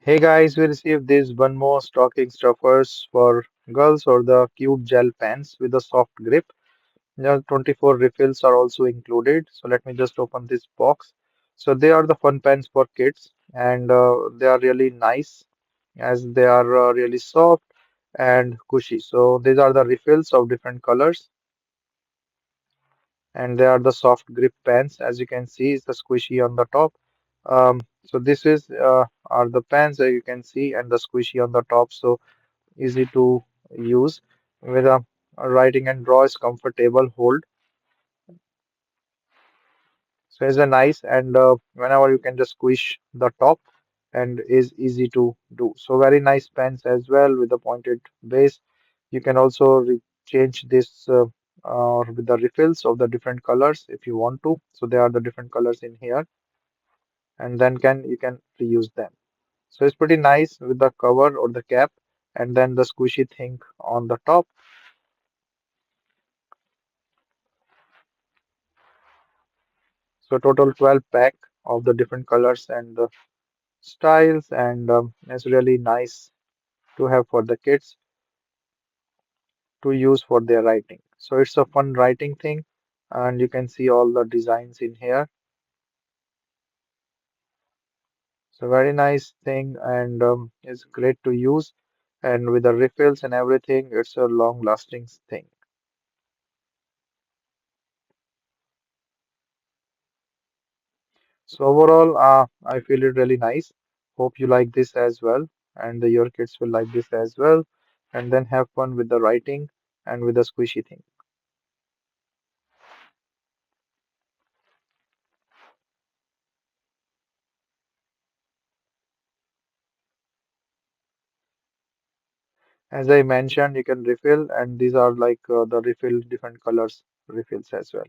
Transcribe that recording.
Hey guys, we received these BUNMO stocking stuffers for girls or the cute gel pens with a soft grip. 24 refills are also included. So let me just open this box. So they are the fun pens for kids and they are really nice as they are really soft and cushy. So these are the refills of different colors and they are the soft grip pens. As you can see, it's the squishy on the top. So this is are the pens that you can see and the squishy on the top. So easy to use with a writing and draw is comfortable hold. So it's a nice and whenever you can just squish the top and is easy to do. So very nice pens as well with a pointed base. You can also change this with the refills of the different colors if you want to. So there are the different colors in here and then can you can reuse them. So it's pretty nice with the cover or the cap and then the squishy thing on the top. So total 12 pack of the different colors and the styles and it's really nice to have for the kids to use for their writing. So it's a fun writing thing and you can see all the designs in here. So very nice thing and it's great to use and with the refills and everything, it's a long lasting thing. So overall, I feel it really nice. Hope you like this as well, and your kids will like this as well, and then have fun with the writing and with the squishy thing. As I mentioned, you can refill, and these are like the refill different colors refills as well.